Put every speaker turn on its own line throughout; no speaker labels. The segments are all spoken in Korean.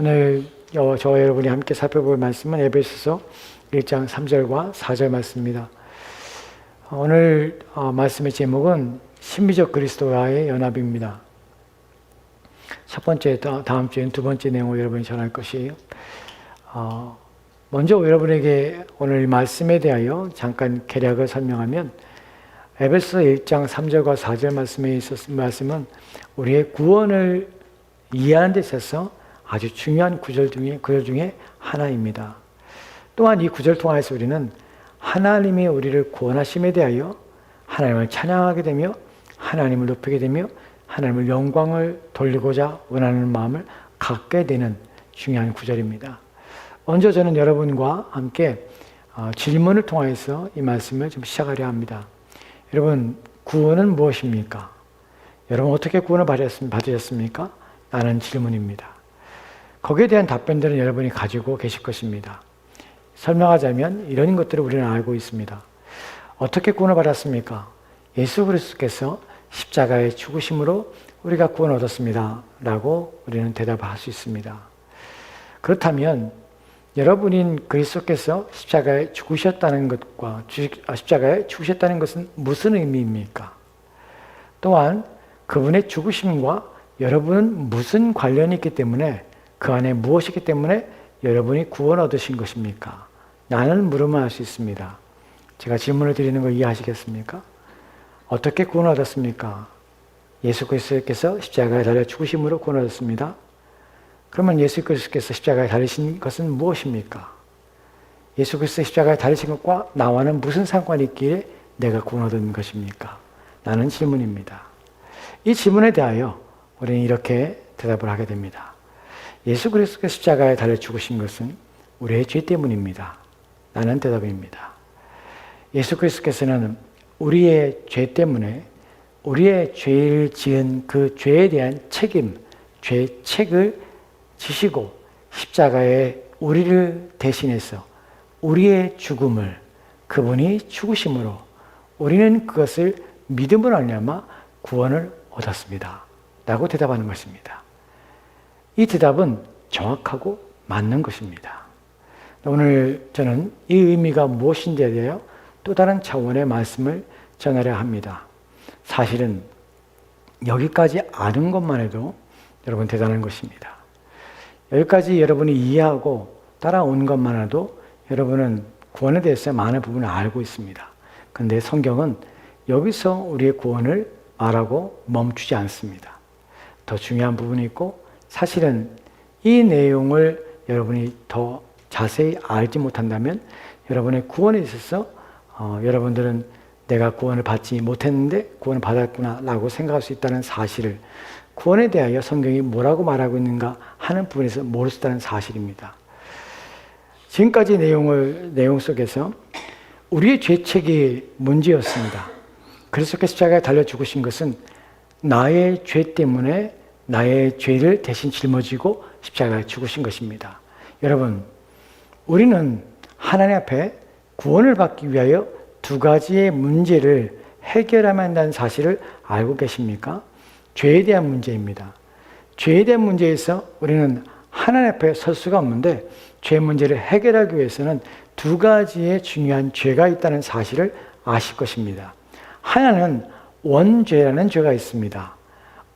오늘 저와 여러분이 함께 살펴볼 말씀은 에베소서 1장 3절과 4절 말씀입니다. 오늘 말씀의 제목은 신비적 그리스도와의 연합입니다. 첫 번째, 다음 주엔 두 번째 내용을 여러분이 전할 것이에요. 먼저 여러분에게 오늘 말씀에 대하여 잠깐 개략을 설명하면 에베소서 1장 3절과 4절 말씀에 있었던 말씀은 우리의 구원을 이해하는 데 있어서 아주 중요한 구절 중에 하나입니다. 또한 이 구절 통해서 우리는 하나님이 우리를 구원하심에 대하여 하나님을 찬양하게 되며 하나님을 높이게 되며 하나님을 영광을 돌리고자 원하는 마음을 갖게 되는 중요한 구절입니다. 먼저 저는 여러분과 함께 질문을 통해서 이 말씀을 좀 시작하려 합니다. 여러분, 구원은 무엇입니까? 여러분 어떻게 구원을 받으셨습니까? 라는 질문입니다. 거기에 대한 답변들은 여러분이 가지고 계실 것입니다. 설명하자면 이런 것들을 우리는 알고 있습니다. 어떻게 구원을 받았습니까? 예수 그리스도께서 십자가의 죽으심으로 우리가 구원을 얻었습니다. 라고 우리는 대답할 수 있습니다. 그렇다면 여러분인 그리스도께서 십자가에 죽으셨다는 것과 십자가에 죽으셨다는 것은 무슨 의미입니까? 또한 그분의 죽으심과 여러분은 무슨 관련이 있기 때문에 그 안에 무엇이 있기 때문에 여러분이 구원 얻으신 것입니까? 라는 물음을 할 수 있습니다. 제가 질문을 드리는 걸 이해하시겠습니까? 어떻게 구원을 얻었습니까? 예수 그리스도께서 십자가에 달려 죽으심으로 구원을 얻었습니다. 그러면 예수 그리스도께서 십자가에 달리신 것은 무엇입니까? 예수 그리스도 십자가에 달리신 것과 나와는 무슨 상관이 있기에 내가 구원 얻은 것입니까? 라는 질문입니다. 이 질문에 대하여 우리는 이렇게 대답을 하게 됩니다. 예수 그리스도께서 십자가에 달려 죽으신 것은 우리의 죄 때문입니다. 라는 대답입니다. 예수 그리스도께서는 우리의 죄 때문에 우리의 죄를 지은 그 죄에 대한 죄책을 지시고 십자가에 우리를 대신해서 우리의 죽음을 그분이 죽으심으로 우리는 그것을 믿음으로 말미암아 구원을 얻었습니다. 라고 대답하는 것입니다. 이 대답은 정확하고 맞는 것입니다. 오늘 저는 이 의미가 무엇인지에 대하여 또 다른 차원의 말씀을 전하려 합니다. 사실은 여기까지 아는 것만 해도 여러분 대단한 것입니다. 여기까지 여러분이 이해하고 따라온 것만 해도 여러분은 구원에 대해서 많은 부분을 알고 있습니다. 그런데 성경은 여기서 우리의 구원을 말하고 멈추지 않습니다. 더 중요한 부분이 있고 사실은 이 내용을 여러분이 더 자세히 알지 못한다면 여러분의 구원에 있어서 여러분들은 내가 구원을 받지 못했는데 구원을 받았구나 라고 생각할 수 있다는 사실을 구원에 대하여 성경이 뭐라고 말하고 있는가 하는 부분에서 모를 수 있다는 사실입니다. 지금까지 내용 속에서 우리의 죄책이 문제였습니다. 그리스도께서 십자가에 달려 죽으신 것은 나의 죄 때문에 나의 죄를 대신 짊어지고 십자가에 죽으신 것입니다. 여러분, 우리는 하나님 앞에 구원을 받기 위하여 두 가지의 문제를 해결해야 한다는 사실을 알고 계십니까? 죄에 대한 문제입니다. 죄에 대한 문제에서 우리는 하나님 앞에 설 수가 없는데 죄 문제를 해결하기 위해서는 두 가지의 중요한 죄가 있다는 사실을 아실 것입니다. 하나는 원죄라는 죄가 있습니다.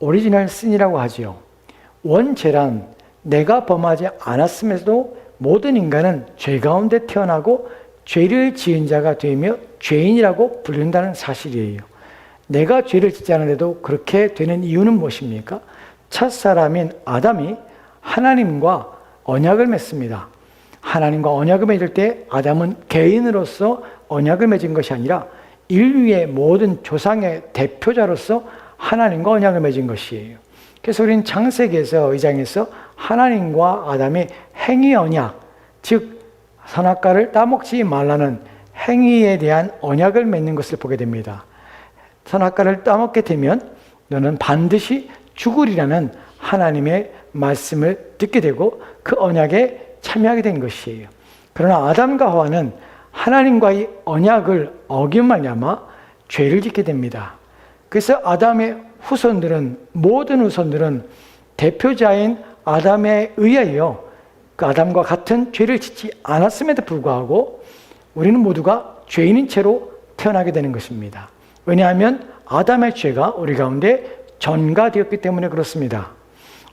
오리지널 신이라고 하지요. 원죄란 내가 범하지 않았음에도 모든 인간은 죄 가운데 태어나고 죄를 지은 자가 되며 죄인이라고 불린다는 사실이에요. 내가 죄를 짓지 않은데도 그렇게 되는 이유는 무엇입니까? 첫사람인 아담이 하나님과 언약을 맺습니다. 하나님과 언약을 맺을 때 아담은 개인으로서 언약을 맺은 것이 아니라 인류의 모든 조상의 대표자로서 하나님과 언약을 맺은 것이에요. 그래서 우리는 창세기에서 2장에서 하나님과 아담의 행위 언약, 즉 선악과를 따먹지 말라는 행위에 대한 언약을 맺는 것을 보게 됩니다. 선악과를 따먹게 되면 너는 반드시 죽으리라는 하나님의 말씀을 듣게 되고 그 언약에 참여하게 된 것이에요. 그러나 아담과 하와는 하나님과의 언약을 어기고 말미암아 죄를 짓게 됩니다. 그래서 아담의 모든 후손들은 대표자인 아담에 의하여 그 아담과 같은 죄를 짓지 않았음에도 불구하고 우리는 모두가 죄인인 채로 태어나게 되는 것입니다. 왜냐하면 아담의 죄가 우리 가운데 전가되었기 때문에 그렇습니다.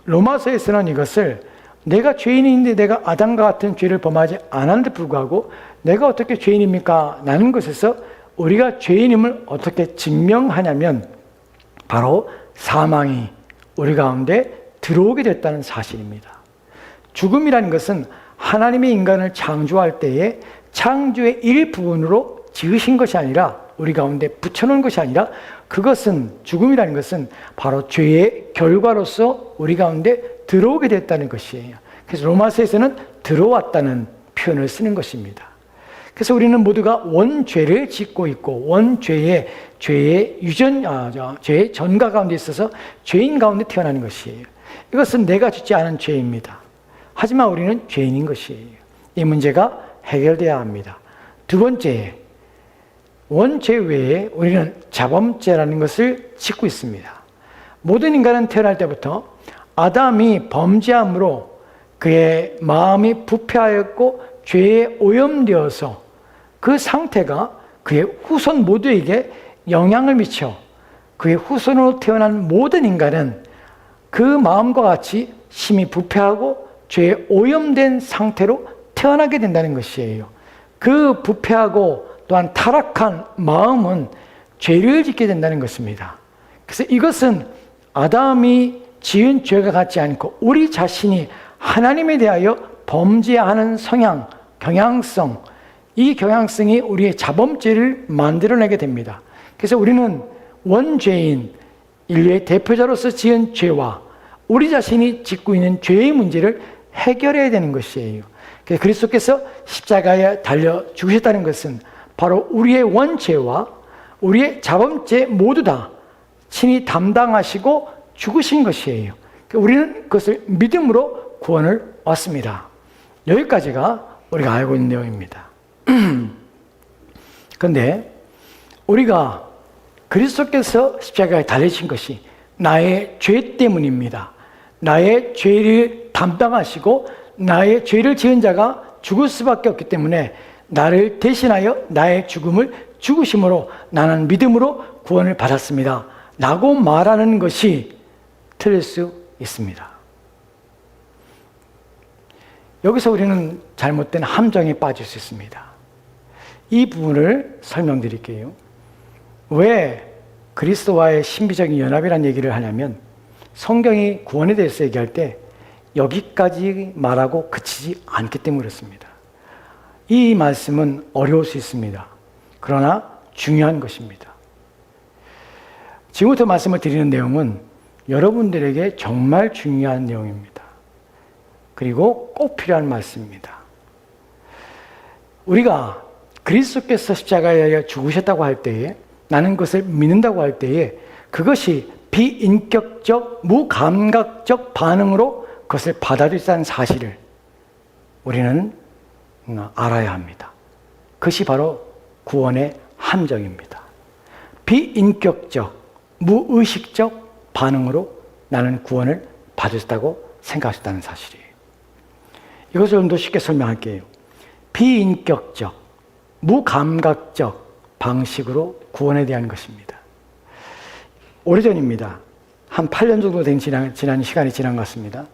로마서에서는 이것을 내가 죄인인데 내가 아담과 같은 죄를 범하지 않았는데 불구하고 내가 어떻게 죄인입니까? 라는 것에서 우리가 죄인임을 어떻게 증명하냐면 바로 사망이 우리 가운데 들어오게 됐다는 사실입니다. 죽음이라는 것은 하나님의 인간을 창조할 때에 창조의 일부분으로 지으신 것이 아니라 우리 가운데 붙여놓은 것이 아니라 그것은 죽음이라는 것은 바로 죄의 결과로서 우리 가운데 들어오게 됐다는 것이에요. 그래서 로마서에서는 들어왔다는 표현을 쓰는 것입니다. 그래서 우리는 모두가 원죄를 짓고 있고 죄의 전가 가운데 있어서 죄인 가운데 태어나는 것이에요. 이것은 내가 짓지 않은 죄입니다. 하지만 우리는 죄인인 것이에요. 이 문제가 해결돼야 합니다. 두 번째, 원죄 외에 우리는 자범죄라는 것을 짓고 있습니다. 모든 인간은 태어날 때부터 아담이 범죄함으로 그의 마음이 부패하였고 죄에 오염되어서 그 상태가 그의 후손 모두에게 영향을 미쳐 그의 후손으로 태어난 모든 인간은 그 마음과 같이 심히 부패하고 죄에 오염된 상태로 태어나게 된다는 것이에요. 그 부패하고 또한 타락한 마음은 죄를 짓게 된다는 것입니다. 그래서 이것은 아담이 지은 죄가 같지 않고 우리 자신이 하나님에 대하여 범죄하는 성향, 경향성, 이 경향성이 우리의 자범죄를 만들어내게 됩니다. 그래서 우리는 원죄인, 인류의 대표자로서 지은 죄와 우리 자신이 짓고 있는 죄의 문제를 해결해야 되는 것이에요. 그래서 그리스도께서 십자가에 달려 죽으셨다는 것은 바로 우리의 원죄와 우리의 자범죄 모두 다 친히 담당하시고 죽으신 것이에요. 우리는 그것을 믿음으로 구원을 얻습니다. 여기까지가 우리가 알고 있는 내용입니다. 그런데 우리가 그리스도께서 십자가에 달리신 것이 나의 죄 때문입니다. 나의 죄를 담당하시고 나의 죄를 지은 자가 죽을 수밖에 없기 때문에 나를 대신하여 나의 죽음을 죽으심으로 나는 믿음으로 구원을 받았습니다. 라고 말하는 것이 틀릴 수 있습니다. 여기서 우리는 잘못된 함정에 빠질 수 있습니다. 이 부분을 설명드릴게요. 왜 그리스도와의 신비적인 연합이라는 얘기를 하냐면 성경이 구원에 대해서 얘기할 때 여기까지 말하고 그치지 않기 때문에 그렇습니다. 이 말씀은 어려울 수 있습니다. 그러나 중요한 것입니다. 지금부터 말씀을 드리는 내용은 여러분들에게 정말 중요한 내용입니다. 그리고 꼭 필요한 말씀입니다. 우리가 그리스도께서 십자가에 죽으셨다고 할 때에 나는 그것을 믿는다고 할 때에 그것이 비인격적, 무감각적 반응으로 그것을 받아들였다는 사실을 우리는 알아야 합니다. 그것이 바로 구원의 함정입니다. 비인격적, 무의식적 반응으로 나는 구원을 받았다고 생각했다는 사실이에요. 이것을 좀 더 쉽게 설명할게요. 비인격적, 무감각적 방식으로 구원에 대한 것입니다. 오래전입니다. 한 8년 정도 된 지난 시간이 지난 것 같습니다.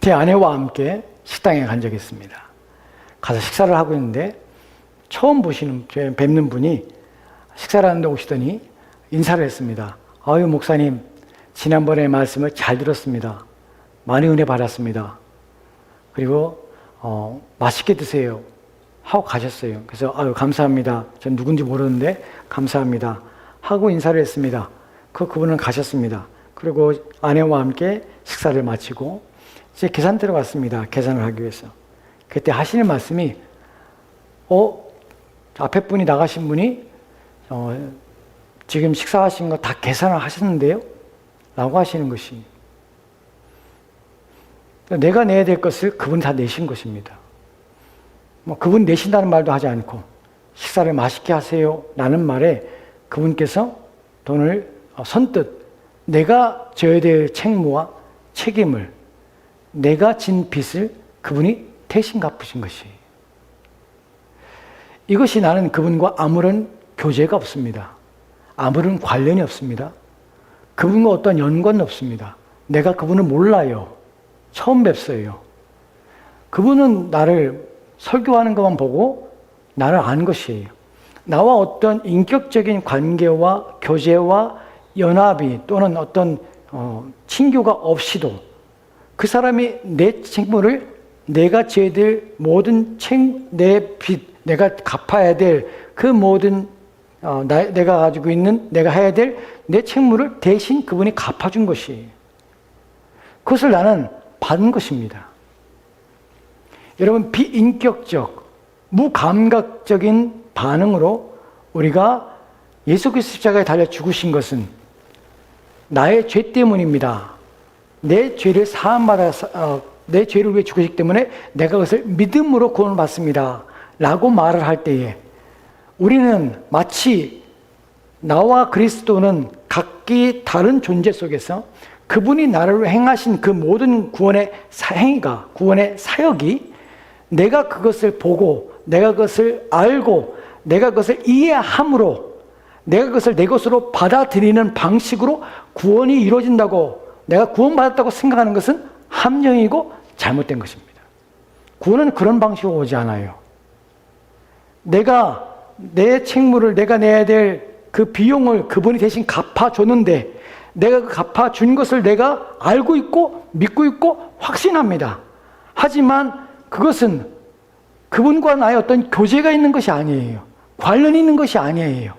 제 아내와 함께 식당에 간 적이 있습니다. 가서 식사를 하고 있는데 처음 뵙는 분이 식사를 하는데 오시더니 인사를 했습니다. 아유 목사님, 지난번에 말씀을 잘 들었습니다. 많이 은혜 받았습니다. 그리고 맛있게 드세요 하고 가셨어요. 그래서 아유 감사합니다. 전 누군지 모르는데 감사합니다 하고 인사를 했습니다. 그분은 가셨습니다. 그리고 아내와 함께 식사를 마치고 이제 계산대로 갔습니다. 계산을 하기 위해서. 그때 하시는 말씀이 앞에 분이 나가신 분이 지금 식사하신 거 다 계산을 하셨는데요? 라고 하시는 것이 내가 내야 될 것을 그분이 다 내신 것입니다. 그분 내신다는 말도 하지 않고 식사를 맛있게 하세요 라는 말에 그분께서 돈을 선뜻 내가 져야 될 책무와 책임을, 내가 진 빚을 그분이 대신 갚으신 것이에요. 이것이 나는 그분과 아무런 교제가 없습니다. 아무런 관련이 없습니다. 그분과 어떤 연관은 없습니다. 내가 그분을 몰라요. 처음 뵙어요. 그분은 나를 설교하는 것만 보고 나를 안 것이에요. 나와 어떤 인격적인 관계와 교제와 연합이 또는 어떤 친교가 없이도 그 사람이 내 책무를, 내가 져야 될 모든 내 빚, 내가 갚아야 될 그 모든 내가 가지고 있는, 내가 해야 될 내 책무를 대신 그분이 갚아준 것이에요. 그것을 나는 받은 것입니다. 여러분, 비인격적, 무감각적인 반응으로 우리가 예수 그리스도 십자가에 달려 죽으신 것은 나의 죄 때문입니다. 내 죄를 내 죄를 위해 죽으시기 때문에 내가 그것을 믿음으로 구원을 받습니다. 라고 말을 할 때에 우리는 마치 나와 그리스도는 각기 다른 존재 속에서 그분이 나를 행하신 그 모든 구원의 행위가, 구원의 사역이 내가 그것을 보고, 내가 그것을 알고, 내가 그것을 이해함으로, 내가 그것을 내 것으로 받아들이는 방식으로 구원이 이루어진다고, 내가 구원받았다고 생각하는 것은 함정이고 잘못된 것입니다. 구원은 그런 방식으로 오지 않아요. 내가 내 책무를, 내가 내야 될 그 비용을 그분이 대신 갚아줬는데 내가 그 갚아준 것을 내가 알고 있고 믿고 있고 확신합니다. 하지만 그것은 그분과 나의 어떤 교제가 있는 것이 아니에요. 관련이 있는 것이 아니에요.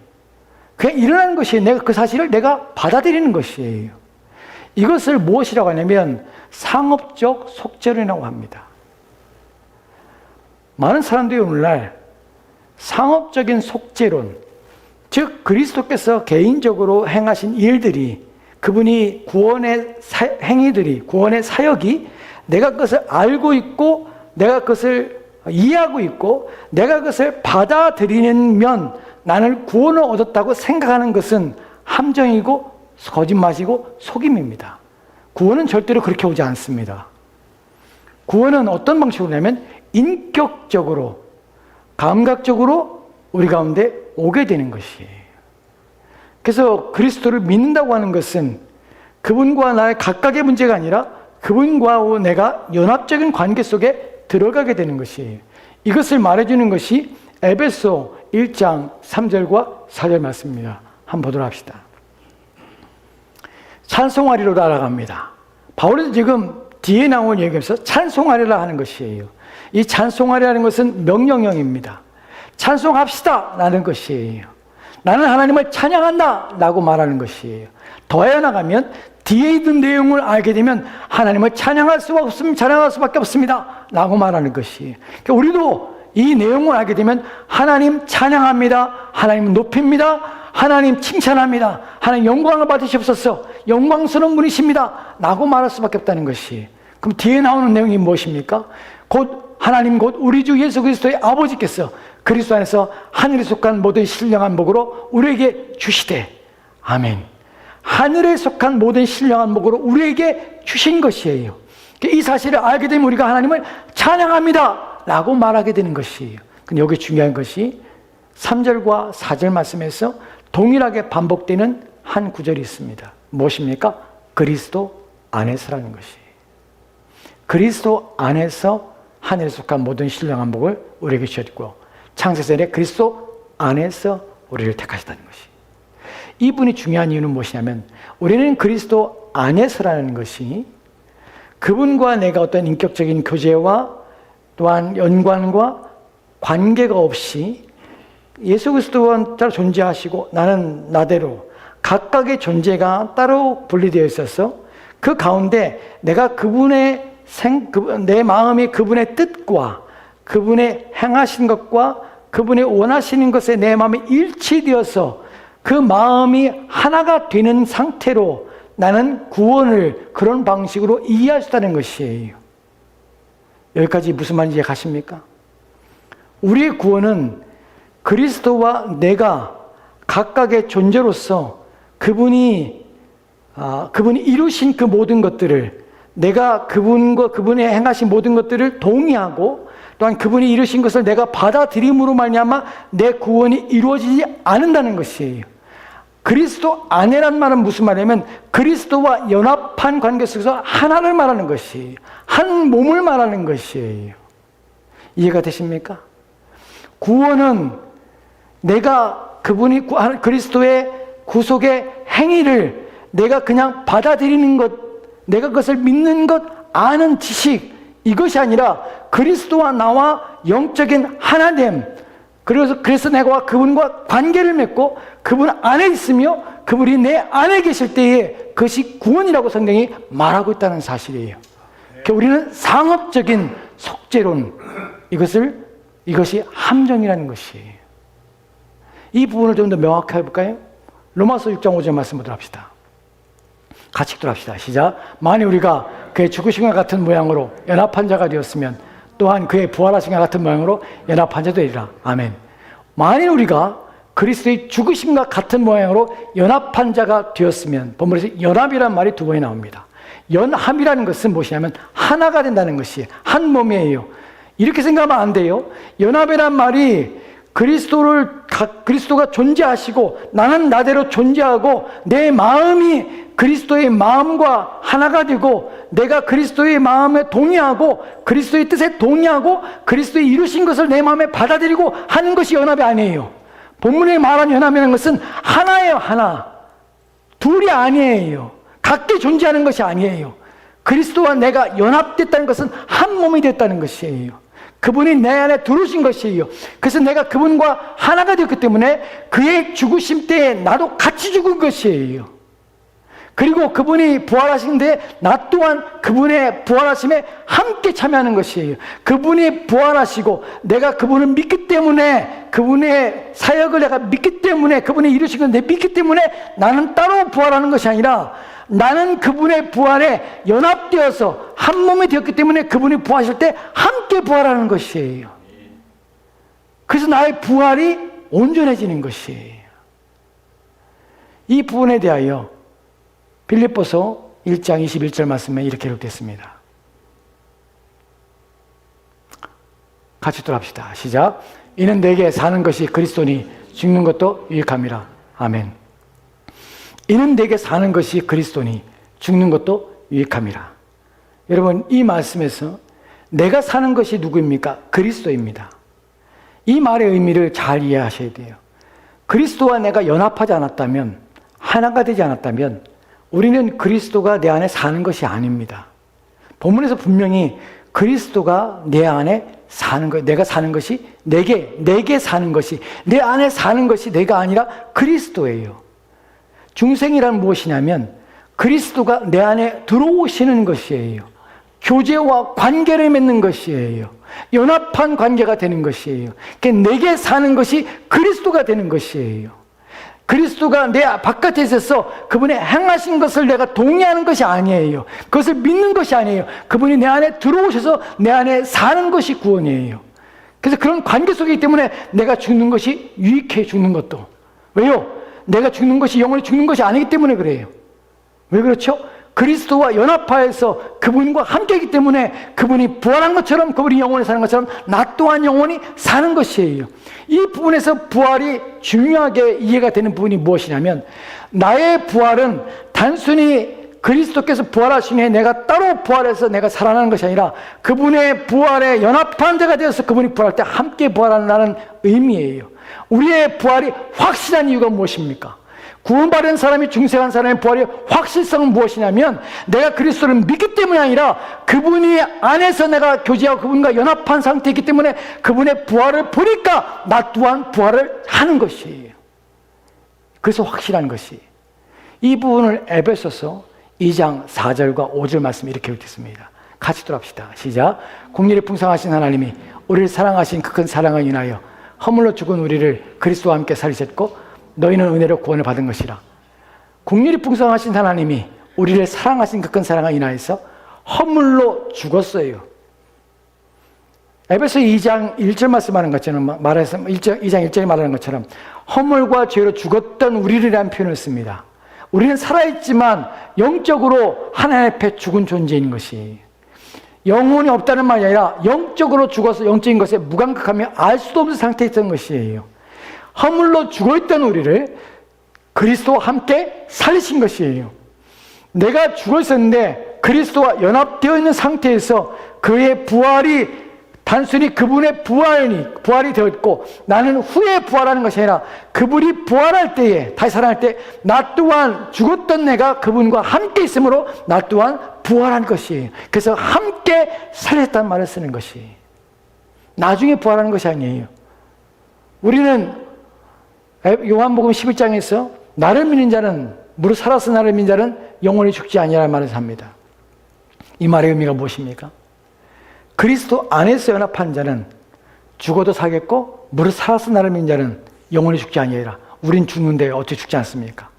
그냥 일어나는 것이에요. 내가 그 사실을 내가 받아들이는 것이에요. 이것을 무엇이라고 하냐면 상업적 속죄론이라고 합니다. 많은 사람들이 오늘날 상업적인 속죄론, 즉 그리스도께서 개인적으로 행하신 일들이, 그분이 구원의 행위들이, 구원의 사역이 내가 그것을 알고 있고 내가 그것을 이해하고 있고 내가 그것을 받아들이면 나는 구원을 얻었다고 생각하는 것은 함정이고 거짓말이고 속임입니다. 구원은 절대로 그렇게 오지 않습니다. 구원은 어떤 방식으로 냐면 인격적으로, 감각적으로 우리 가운데 오게 되는 것이에요. 그래서 그리스도를 믿는다고 하는 것은 그분과 나의 각각의 문제가 아니라 그분과 내가 연합적인 관계 속에 들어가게 되는 것이에요. 이것을 말해주는 것이 에베소 1장 3절과 4절 말씀입니다. 한번 보도록 합시다. 찬송하리로 날아갑니다. 바울은 지금 뒤에 나온 얘기에서 찬송하리라 하는 것이에요. 이 찬송하리라는 것은 명령형입니다. 찬송합시다 라는 것이에요. 나는 하나님을 찬양한다 라고 말하는 것이에요. 더해 나가면 뒤에 있는 내용을 알게 되면 하나님을 찬양할 수 없으면 찬양할 수밖에 없습니다 라고 말하는 것이에요. 그러니까 우리도 이 내용을 알게 되면 하나님 찬양합니다, 하나님 높입니다, 하나님 칭찬합니다, 하나님 영광을 받으시옵소서, 영광스러운 분이십니다 라고 말할 수밖에 없다는 것이에요. 그럼 뒤에 나오는 내용이 무엇입니까? 곧 하나님, 곧 우리 주 예수 그리스도의 아버지께서 그리스도 안에서 하늘에 속한 모든 신령한 복으로 우리에게 주시되, 아멘. 하늘에 속한 모든 신령한 복으로 우리에게 주신 것이에요. 이 사실을 알게 되면 우리가 하나님을 찬양합니다 라고 말하게 되는 것이에요. 근데 여기 중요한 것이 3절과 4절 말씀에서 동일하게 반복되는 한 구절이 있습니다. 무엇입니까? 그리스도 안에서라는 것이에요. 그리스도 안에서 하늘에 속한 모든 신령한 복을 우리에게 주셨고, 창세전에 그리스도 안에서 우리를 택하셨다는 것이. 이분이 중요한 이유는 무엇이냐면 우리는 그리스도 안에서라는 것이 그분과 내가 어떤 인격적인 교제와 또한 연관과 관계가 없이 예수 그리스도와 따로 존재하시고 나는 나대로 각각의 존재가 따로 분리되어 있어서 그 가운데 내가 내 마음이 그분의 뜻과 그분의 행하신 것과 그분의 원하시는 것에 내 마음이 일치되어서 그 마음이 하나가 되는 상태로 나는 구원을 그런 방식으로 이해할 수 있다는 것이에요. 여기까지 무슨 말인지 가십니까? 우리의 구원은 그리스도와 내가 각각의 존재로서 그분이 이루신 그 모든 것들을 내가 그분과 그분의 행하신 모든 것들을 동의하고 또한 그분이 이루신 것을 내가 받아들임으로 말미암아 내 구원이 이루어지지 않는다는 것이에요. 그리스도 안에란 말은 무슨 말이냐면 그리스도와 연합한 관계 속에서 하나를 말하는 것이에요. 한 몸을 말하는 것이에요. 이해가 되십니까? 구원은 내가 그분이 그리스도의 구속의 행위를 내가 그냥 받아들이는 것, 내가 그것을 믿는 것, 아는 지식, 이것이 아니라 그리스도와 나와 영적인 하나됨, 그래서 내가 그분과 관계를 맺고 그분 안에 있으며 그분이 내 안에 계실 때에 그것이 구원이라고 성경이 말하고 있다는 사실이에요. 그러니까 우리는 상업적인 속죄론, 이것이 함정이라는 것이에요. 이 부분을 좀 더 명확하게 해볼까요? 로마서 6장 5절 말씀 보도록 합시다. 같이 읽도록 합시다. 시작. 만일 우리가 그의 죽으심과 같은 모양으로 연합한 자가 되었으면 또한 그의 부활하심과 같은 모양으로 연합한 자도 되리라. 아멘. 만일 우리가 그리스도의 죽으심과 같은 모양으로 연합한 자가 되었으면, 본문에서 연합이라는 말이 두 번이 나옵니다. 연합이라는 것은 무엇이냐면 하나가 된다는 것이 한 몸이에요. 이렇게 생각하면 안 돼요. 연합이란 말이 그리스도가 존재하시고 나는 나대로 존재하고 내 마음이 그리스도의 마음과 하나가 되고 내가 그리스도의 마음에 동의하고 그리스도의 뜻에 동의하고 그리스도의 이루신 것을 내 마음에 받아들이고 하는 것이 연합이 아니에요. 본문에 말한 연합이라는 것은 하나예요. 하나. 둘이 아니에요. 각기 존재하는 것이 아니에요. 그리스도와 내가 연합됐다는 것은 한 몸이 됐다는 것이에요. 그분이 내 안에 들어오신 것이에요. 그래서 내가 그분과 하나가 되었기 때문에 그의 죽으심 때에 나도 같이 죽은 것이에요. 그리고 그분이 부활하신데 나 또한 그분의 부활하심에 함께 참여하는 것이에요. 그분이 부활하시고 내가 그분을 믿기 때문에 그분의 사역을 내가 믿기 때문에 그분이 이루신 걸 내가 믿기 때문에 나는 따로 부활하는 것이 아니라 나는 그분의 부활에 연합되어서 한 몸이 되었기 때문에 그분이 부활하실 때 함께 부활하는 것이에요. 그래서 나의 부활이 온전해지는 것이에요. 이 부분에 대하여 빌립보서 1장 21절 말씀에 이렇게 기록됐습니다. 같이 돌아합시다. 시작. 이는 내게 사는 것이 그리스도니 죽는 것도 유익함이라. 아멘. 이는 내게 사는 것이 그리스도니 죽는 것도 유익함이라. 여러분, 이 말씀에서 내가 사는 것이 누구입니까? 그리스도입니다. 이 말의 의미를 잘 이해하셔야 돼요. 그리스도와 내가 연합하지 않았다면, 하나가 되지 않았다면 우리는 그리스도가 내 안에 사는 것이 아닙니다. 본문에서 분명히 그리스도가 내 안에 사는 것, 내가 사는 것이 내게 사는 것이, 내 안에 사는 것이 내가 아니라 그리스도예요. 중생이란 무엇이냐면 그리스도가 내 안에 들어오시는 것이에요. 교제와 관계를 맺는 것이에요. 연합한 관계가 되는 것이에요. 그러니까 내게 사는 것이 그리스도가 되는 것이에요. 그리스도가 내 바깥에 있어서 그분의 행하신 것을 내가 동의하는 것이 아니에요. 그것을 믿는 것이 아니에요. 그분이 내 안에 들어오셔서 내 안에 사는 것이 구원이에요. 그래서 그런 관계 속이기 때문에 내가 죽는 것이 유익해, 죽는 것도. 왜요? 내가 죽는 것이 영원히 죽는 것이 아니기 때문에 그래요. 왜 그렇죠? 그리스도와 연합하여서 그분과 함께이기 때문에 그분이 부활한 것처럼 그분이 영원히 사는 것처럼 나 또한 영원히 사는 것이에요. 이 부분에서 부활이 중요하게 이해가 되는 부분이 무엇이냐면 나의 부활은 단순히 그리스도께서 부활하신 후에 내가 따로 부활해서 내가 살아나는 것이 아니라 그분의 부활에 연합한 자가 되어서 그분이 부활할 때 함께 부활한다는 의미예요. 우리의 부활이 확실한 이유가 무엇입니까? 구원받은 사람이 중생한 사람의 부활의 확실성은 무엇이냐면 내가 그리스도를 믿기 때문이 아니라 그분이 안에서 내가 교제하고 그분과 연합한 상태이기 때문에 그분의 부활을 보니까 나 또한 부활을 하는 것이에요. 그래서 확실한 것이 이 부분을 에베소서 2장 4절과 5절 말씀이 이렇게 기록됐습니다. 같이 돌아봅시다. 시작. 공의를 풍성하신 하나님이 우리를 사랑하신 그 큰 사랑을 인하여 허물로 죽은 우리를 그리스도와 함께 살리셨고 너희는 은혜로 구원을 받은 것이라. 긍휼이 풍성하신 하나님이 우리를 사랑하신 그 큰 사랑을 인하여서 허물로 죽었어요. 에베소 2장 1절 말씀하는 것처럼 2장 1절에 말하는 것처럼 허물과 죄로 죽었던 우리라는 표현을 씁니다. 우리는 살아있지만 영적으로 하나님 앞에 죽은 존재인 것이, 영혼이 없다는 말이 아니라 영적으로 죽어서 영적인 것에 무감각하며 알 수도 없는 상태에 있던 것이에요. 허물로 죽어있던 우리를 그리스도와 함께 살리신 것이에요. 내가 죽어 있었는데 그리스도와 연합되어 있는 상태에서 그의 부활이 단순히 그분의 부활이 되었고, 나는 후에 부활하는 것이 아니라 그분이 부활할 때에, 다시 살아날 때 나 또한 죽었던 내가 그분과 함께 있으므로 나 또한 부활한 것이에요. 그래서 함께 살렸다는 말을 쓰는 것이, 나중에 부활하는 것이 아니에요. 우리는 요한복음 11장에서 나를 믿는 자는, 무릇 살아서 나를 믿는 자는 영원히 죽지 아니하라는 말을 합니다. 이 말의 의미가 무엇입니까? 그리스도 안에서 연합한 자는 죽어도 살겠고, 무릇 살아서 나를 믿는 자는 영원히 죽지 아니하리라. 우린 죽는데 어떻게 죽지 않습니까?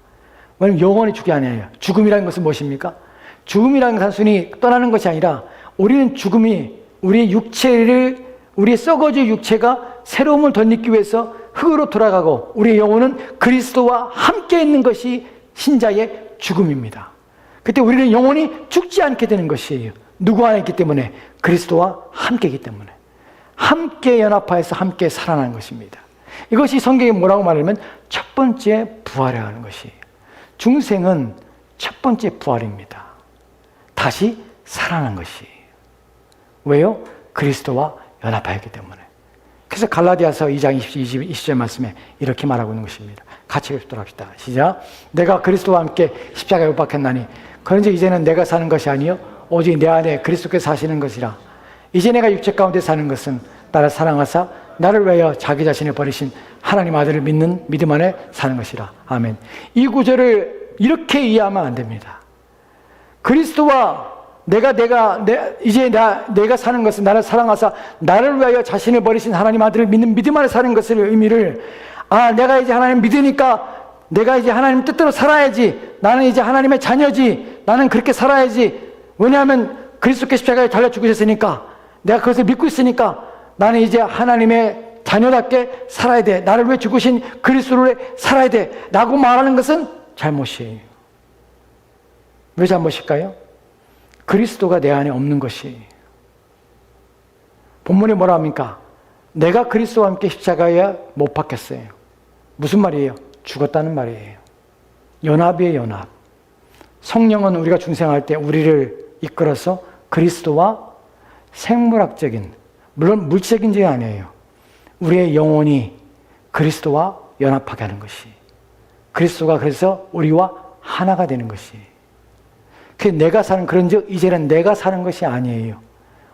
왜냐하면 영원히 죽지 아니하리라. 죽음이라는 것은 무엇입니까? 죽음이라는 것은 단순히 떠나는 것이 아니라, 우리는 죽음이 우리의 육체를, 우리의 썩어질 육체가 새로움을 덧입기 위해서 흙으로 돌아가고, 우리의 영혼은 그리스도와 함께 있는 것이 신자의 죽음입니다. 그때 우리는 영원히 죽지 않게 되는 것이에요. 누구 안에 있기 때문에? 그리스도와 함께이기 때문에. 함께 연합하여서 함께 살아나는 것입니다. 이것이 성경이 뭐라고 말하면 첫 번째 부활을 하는 것이에요. 중생은 첫 번째 부활입니다. 다시 살아나는 것이에요. 왜요? 그리스도와 연합하였기 때문에. 그래서 갈라디아서 2장 20절 말씀에 이렇게 말하고 있는 것입니다. 같이 읽도록 합시다. 시작. 내가 그리스도와 함께 십자가에 못 박혔나니 그런즉 이제는 내가 사는 것이 아니요 오직 내 안에 그리스도께서 사시는 것이라. 이제 내가 육체 가운데 사는 것은 나를 사랑하사 나를 위하여 자기 자신을 버리신 하나님 아들을 믿는 믿음 안에 사는 것이라. 아멘. 이 구절을 이렇게 이해하면 안 됩니다. 그리스도와 내가 사는 것은 나를 사랑하사 나를 위하여 자신을 버리신 하나님 아들을 믿는 믿음 안에 사는 것을 의미를, 내가 이제 하나님 믿으니까 내가 이제 하나님 뜻대로 살아야지, 나는 이제 하나님의 자녀지, 나는 그렇게 살아야지. 왜냐하면 그리스도께 십자가에 달려 죽으셨으니까, 내가 그것을 믿고 있으니까 나는 이제 하나님의 자녀답게 살아야 돼, 나를 위해 죽으신 그리스도를 살아야 돼 라고 말하는 것은 잘못이에요. 왜 잘못일까요? 그리스도가 내 안에 없는 것이. 본문에 뭐라 합니까? 내가 그리스도와 함께 십자가에 못 박혔어요. 무슨 말이에요? 죽었다는 말이에요. 연합이에요, 연합. 성령은 우리가 중생할 때 우리를 이끌어서 그리스도와 생물학적인, 물론 물질적인 게 아니에요. 우리의 영혼이 그리스도와 연합하게 하는 것이, 그리스도가 그래서 우리와 하나가 되는 것이. 그 내가 사는, 그런즉 이제는 내가 사는 것이 아니에요.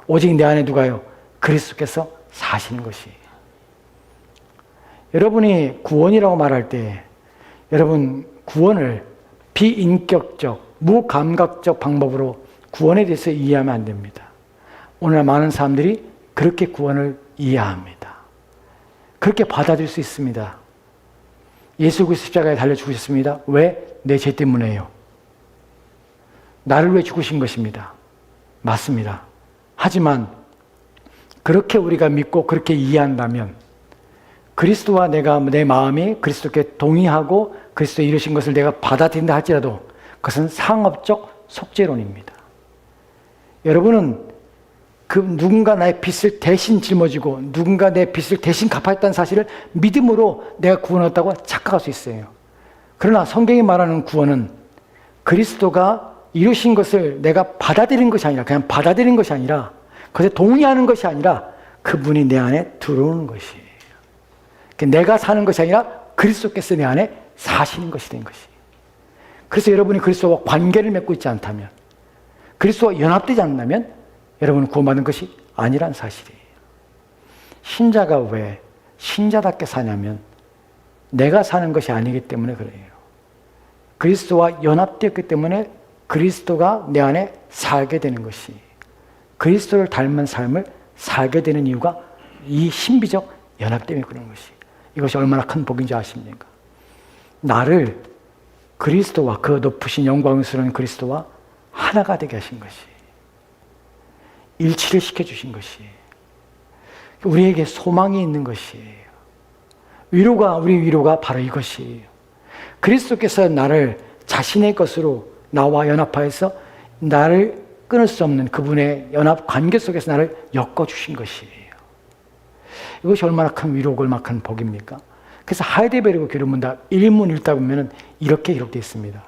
오직 내 안에 누가요? 그리스도께서 사시는 것이. 여러분이 구원이라고 말할 때, 여러분 구원을 비인격적, 무감각적 방법으로 구원에 대해서 이해하면 안 됩니다. 오늘날 많은 사람들이 그렇게 구원을 이해합니다. 그렇게 받아들일 수 있습니다. 예수 그리스도 십자가에 달려 죽으셨습니다. 왜? 내 죄 때문에요. 나를 위해 죽으신 것입니다. 맞습니다. 하지만 그렇게 우리가 믿고 그렇게 이해한다면, 그리스도와 내 마음이 그리스도께 동의하고 그리스도 이루신 것을 내가 받아들인다 할지라도 그것은 상업적 속죄론입니다. 여러분은 누군가 나의 빚을 대신 짊어지고 누군가 내 빚을 대신 갚았다는 사실을 믿음으로 내가 구원 얻었다고 착각할 수 있어요. 그러나 성경이 말하는 구원은 그리스도가 이루신 것을 내가 받아들인 것이 아니라, 그냥 받아들인 것이 아니라, 그것에 동의하는 것이 아니라 그분이 내 안에 들어오는 것이에요. 내가 사는 것이 아니라 그리스도께서 내 안에 사시는 것이 된 것이에요. 그래서 여러분이 그리스도와 관계를 맺고 있지 않다면, 그리스도와 연합되지 않는다면 여러분은 구원받은 것이 아니란 사실이에요. 신자가 왜 신자답게 사냐면 내가 사는 것이 아니기 때문에 그래요. 그리스도와 연합되었기 때문에 그리스도가 내 안에 살게 되는 것이, 그리스도를 닮은 삶을 살게 되는 이유가 이 신비적 연합 때문에 그런 것이. 이것이 얼마나 큰 복인지 아십니까? 나를 그리스도와, 그 높으신 영광스러운 그리스도와 하나가 되게 하신 것이, 일치를 시켜주신 것이, 우리에게 소망이 있는 것이에요. 우리 위로가 바로 이것이에요. 그리스도께서 나를 자신의 것으로 나와 연합하여서 나를 끊을 수 없는 그분의 연합 관계 속에서 나를 엮어주신 것이에요. 이것이 얼마나 큰 위로고 얼마나 큰 복입니까? 그래서 하이데베르그 교류문답 1문 읽다 보면 이렇게 기록되어 있습니다.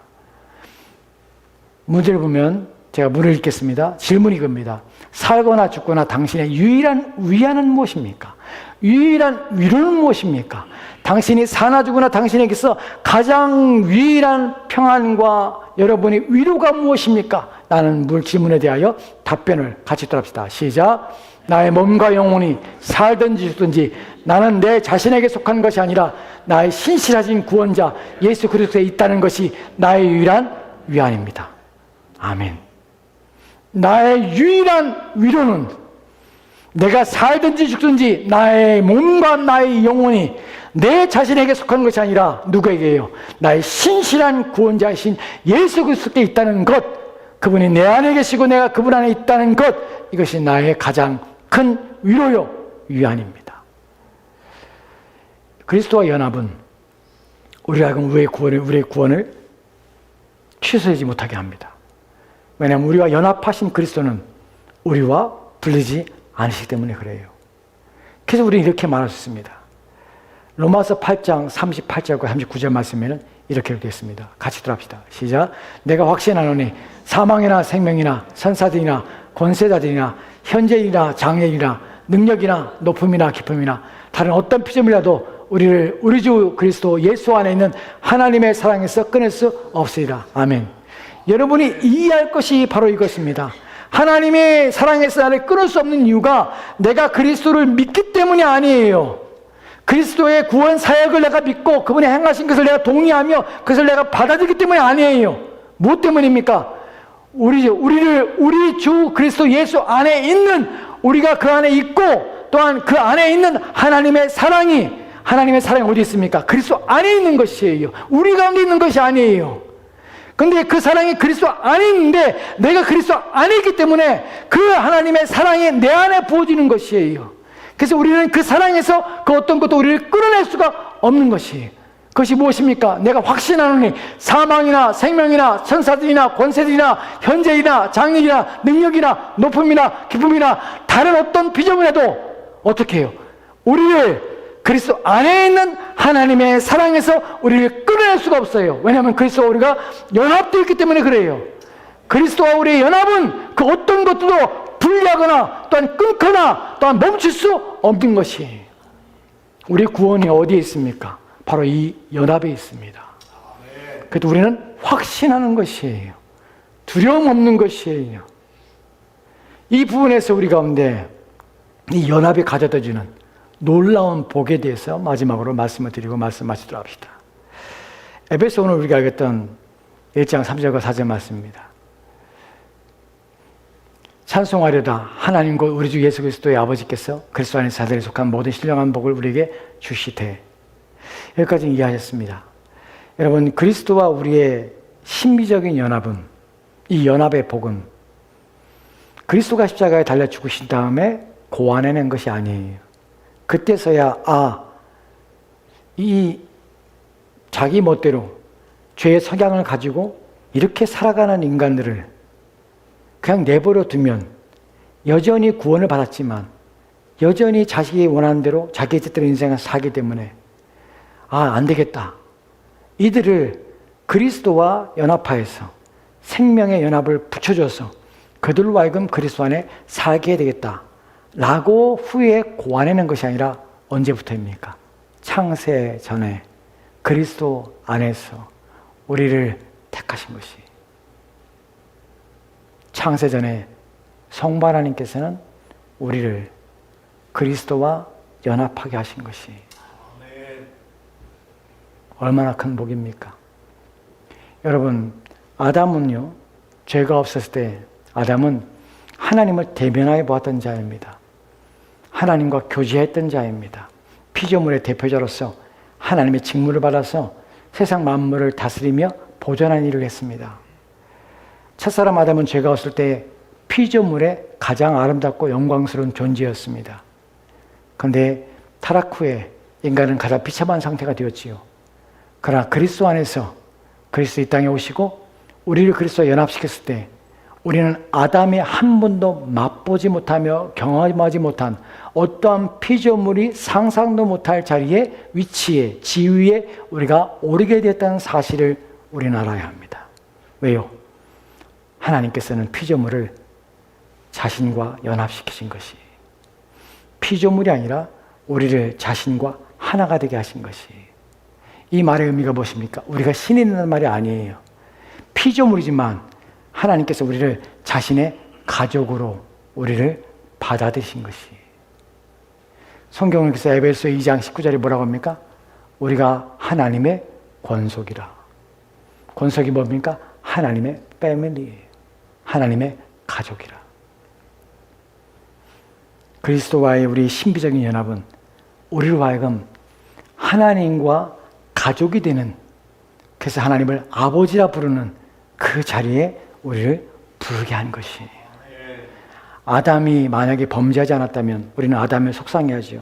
문제를 보면 제가 문을 읽겠습니다. 질문이 이겁니다. 살거나 죽거나 당신의 유일한 위안은 무엇입니까? 유일한 위로는 무엇입니까? 당신이 사나 죽으나 당신에게서 가장 유일한 평안과 여러분의 위로가 무엇입니까? 라는 질문에 대하여 답변을 같이 들합시다. 시작. 나의 몸과 영혼이 살든지 죽든지 나는 내 자신에게 속한 것이 아니라 나의 신실하신 구원자 예수 그리스도에 있다는 것이 나의 유일한 위안입니다. 아멘. 나의 유일한 위로는 내가 살든지 죽든지 나의 몸과 나의 영혼이 내 자신에게 속한 것이 아니라 누구에게요? 나의 신실한 구원자이신 예수 그리스도께 있다는 것, 그분이 내 안에 계시고 내가 그분 안에 있다는 것, 이것이 나의 가장 큰 위로요, 위안입니다. 그리스도와 연합은 우리가 우리의 구원을 취소하지 못하게 합니다. 왜냐하면 우리와 연합하신 그리스도는 우리와 분리지 않으시기 때문에 그래요. 그래서 우리는 이렇게 말할 수 있습니다. 로마서 8장 38절과 39절 말씀에는 이렇게 되어 있습니다. 같이 들합시다. 시작. 내가 확신하노니 사망이나 생명이나 선사들이나 권세자들이나 현재이나 장래이나 능력이나 높음이나 깊음이나 다른 어떤 피조물이라도 우리를 우리 주 그리스도 예수 안에 있는 하나님의 사랑에서 끊을 수 없으리라. 아멘. 여러분이 이해할 것이 바로 이것입니다. 하나님의 사랑에서 나를 끊을 수 없는 이유가 내가 그리스도를 믿기 때문이 아니에요. 그리스도의 구원 사역을 내가 믿고 그분이 행하신 것을 내가 동의하며 그것을 내가 받아들이기 때문이 아니에요. 무엇 때문입니까? 우리 주 그리스도 예수 안에 있는 우리가 그 안에 있고 또한 그 안에 있는 하나님의 사랑이 어디 있습니까? 그리스도 안에 있는 것이에요. 우리 가운데 있는 것이 아니에요. 근데 그 사랑이 그리스도 안에 있는데 내가 그리스도 안에 있기 때문에 그 하나님의 사랑이 내 안에 부어지는 것이에요. 그래서 우리는 그 사랑에서 그 어떤 것도 우리를 끌어낼 수가 없는 것이에요. 그것이 무엇입니까? 내가 확신하노니 사망이나 생명이나 천사들이나 권세들이나 현재이나 장래이나 능력이나 높음이나 기쁨이나 다른 어떤 비전이라도 어떻게 해요? 우리를 그리스도 안에 있는 하나님의 사랑에서 우리를 끌어낼 수가 없어요. 왜냐하면 그리스도와 우리가 연합되어 있기 때문에 그래요. 그리스도와 우리의 연합은 그 어떤 것도 분리하거나 또한 끊거나 또한 멈출 수 없는 것이에요. 우리 구원이 어디에 있습니까? 바로 이 연합에 있습니다. 그래도 우리는 확신하는 것이에요. 두려움 없는 것이에요. 이 부분에서 우리 가운데 이 연합이 가져다 주는 놀라운 복에 대해서 마지막으로 말씀을 드리고 말씀 마치도록 합시다. 에베소 오늘 우리가 알겠던 1장 3절과 4절 말씀입니다. 찬송하려다 하나님과 우리 주 예수 그리스도의 아버지께서 그리스도 안에 자들에 속한 모든 신령한 복을 우리에게 주시되, 여기까지 이해하셨습니다. 여러분, 그리스도와 우리의 신비적인 연합은, 이 연합의 복은 그리스도가 십자가에 달려 죽으신 다음에 고안해낸 것이 아니에요. 그때서야 이 자기 멋대로 죄의 성향을 가지고 이렇게 살아가는 인간들을 그냥 내버려 두면 여전히 구원을 받았지만 여전히 자식이 원하는 대로 자기의 뜻대로 인생을 살기 때문에 안 되겠다. 이들을 그리스도와 연합하여서 생명의 연합을 붙여줘서 그들로 하여금 그리스도 안에 살게 해야 되겠다 라고 후에 고안해낸 것이 아니라 언제부터입니까? 창세 전에 그리스도 안에서 우리를 택하신 것이, 창세 전에 성부 하나님께서는 우리를 그리스도와 연합하게 하신 것이 얼마나 큰 복입니까? 여러분, 아담은요, 죄가 없었을 때 아담은 하나님을 대면하여 보았던 자입니다. 하나님과 교제했던 자입니다. 피조물의 대표자로서 하나님의 직무를 받아서 세상 만물을 다스리며 보존하는 일을 했습니다. 첫사람 아담은 죄가 없을 때 피조물의 가장 아름답고 영광스러운 존재였습니다. 그런데 타락 후에 인간은 가장 비참한 상태가 되었지요. 그러나 그리스도 안에서 그리스도 이 땅에 오시고 우리를 그리스도와 연합시켰을 때 우리는 아담이 한 번도 맛보지 못하며 경험하지 못한 어떠한 피조물이 상상도 못할 자리에 위치에 지위에 우리가 오르게 되었다는 사실을 우리는 알아야 합니다. 왜요? 하나님께서는 피조물을 자신과 연합시키신 것이 피조물이 아니라 우리를 자신과 하나가 되게 하신 것이 이 말의 의미가 무엇입니까? 우리가 신이 있는 말이 아니에요. 피조물이지만 하나님께서 우리를 자신의 가족으로 우리를 받아들이신 것이 성경을 그래서 에베소 2장 19절에 뭐라고 합니까? 우리가 하나님의 권속이라. 권속이 뭡니까? 하나님의 패밀리예요. 하나님의 가족이라. 그리스도와의 우리 신비적인 연합은 우리로 하여금 하나님과 가족이 되는, 그래서 하나님을 아버지라 부르는 그 자리에 우리를 부르게 한 것이에요. 아담이 만약에 범죄하지 않았다면 우리는 아담을 속상해하지요.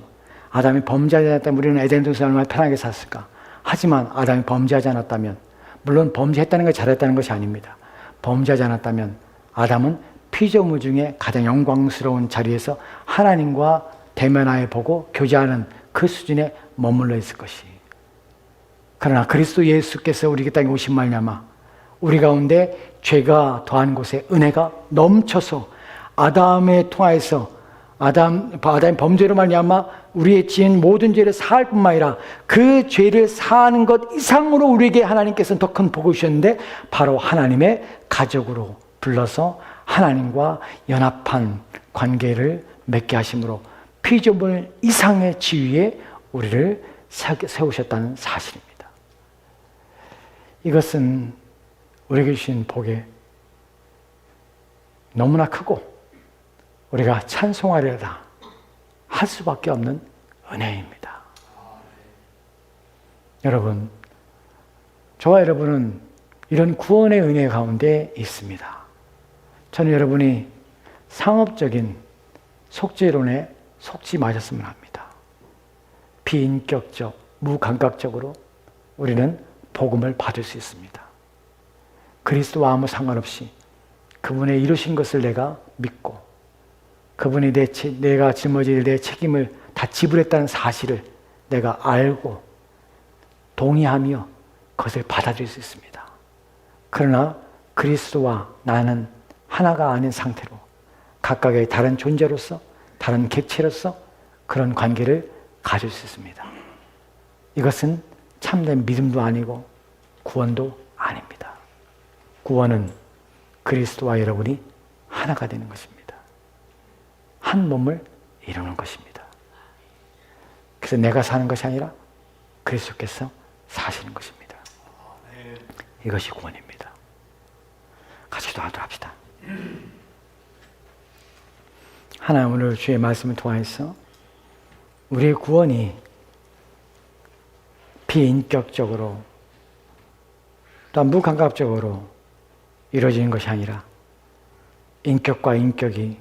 아담이 범죄하지 않았다면 우리는 에덴 동산에 얼마나 편하게 샀을까. 하지만 아담이 범죄하지 않았다면, 물론 범죄했다는 것이 잘했다는 것이 아닙니다. 범죄하지 않았다면 아담은 피조물 중에 가장 영광스러운 자리에서 하나님과 대면하여 보고 교제하는 그 수준에 머물러 있을 것이. 그러나 그리스도 예수께서 우리 땅에 오신 말미암아 우리 가운데 죄가 더한 곳에 은혜가 넘쳐서 아담에 통하여서 아담의 범죄로 말미암아 우리의 지은 모든 죄를 사할 뿐만 아니라 그 죄를 사하는 것 이상으로 우리에게 하나님께서는 더 큰 복을 주셨는데 바로 하나님의 가족으로 불러서 하나님과 연합한 관계를 맺게 하심으로 피조물 이상의 지위에 우리를 세우셨다는 사실입니다. 이것은 우리에게 주신 복이 너무나 크고 우리가 찬송하려다 할 수밖에 없는 은혜입니다. 여러분, 저와 여러분은 이런 구원의 은혜 가운데 있습니다. 저는 여러분이 상업적인 속죄론에 속지 마셨으면 합니다. 비인격적, 무감각적으로 우리는 복음을 받을 수 있습니다. 그리스도와 아무 상관없이 그분의 이루신 것을 내가 믿고 그분이 내가 짊어질 내 책임을 다 지불했다는 사실을 내가 알고 동의하며 그것을 받아들일 수 있습니다. 그러나 그리스도와 나는 하나가 아닌 상태로 각각의 다른 존재로서 다른 객체로서 그런 관계를 가질 수 있습니다. 이것은 참된 믿음도 아니고 구원도 아닙니다. 구원은 그리스도와 여러분이 하나가 되는 것입니다. 한 몸을 이루는 것입니다. 그래서 내가 사는 것이 아니라 그리스도께서 사시는 것입니다. 이것이 구원입니다. 같이 기도하도록 합시다. 하나님, 오늘 주의 말씀을 통해서 우리의 구원이 비인격적으로 또한 무감각적으로 이루어지는 것이 아니라 인격과 인격이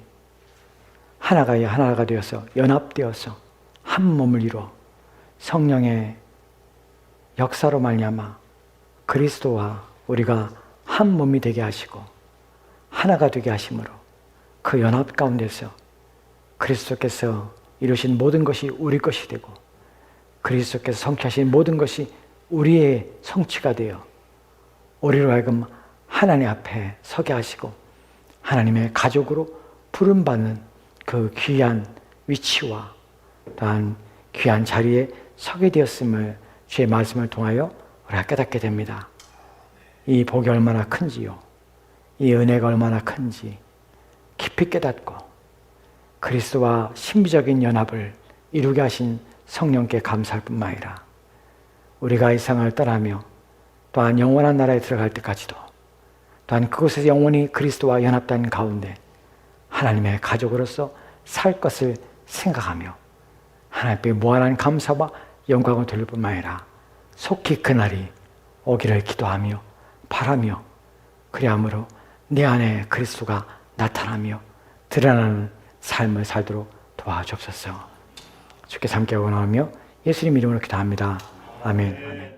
하나가 되어서 연합되어서 한 몸을 이루어 성령의 역사로 말미암아 그리스도와 우리가 한 몸이 되게 하시고 하나가 되게 하심으로 그 연합 가운데서 그리스도께서 이루신 모든 것이 우리 것이 되고 그리스도께서 성취하신 모든 것이 우리의 성취가 되어 우리로 하여금 하나님 앞에 서게 하시고 하나님의 가족으로 부름받는 그 귀한 위치와 또한 귀한 자리에 서게 되었음을 주의 말씀을 통하여 우리가 깨닫게 됩니다. 이 복이 얼마나 큰지요. 이 은혜가 얼마나 큰지 깊이 깨닫고 그리스도와 신비적인 연합을 이루게 하신 성령께 감사할 뿐만 아니라 우리가 이 세상을 떠나며 또한 영원한 나라에 들어갈 때까지도 또한 그곳에서 영원히 그리스도와 연합된 가운데 하나님의 가족으로서 살 것을 생각하며 하나님께 무한한 감사와 영광을 돌릴 뿐만 아니라 속히 그날이 오기를 기도하며 바라며 그리함으로 내 안에 그리스도가 나타나며 드러나는 삶을 살도록 도와주옵소서. 주께 함께 원하며 예수님 이름으로 기도합니다. 아멘.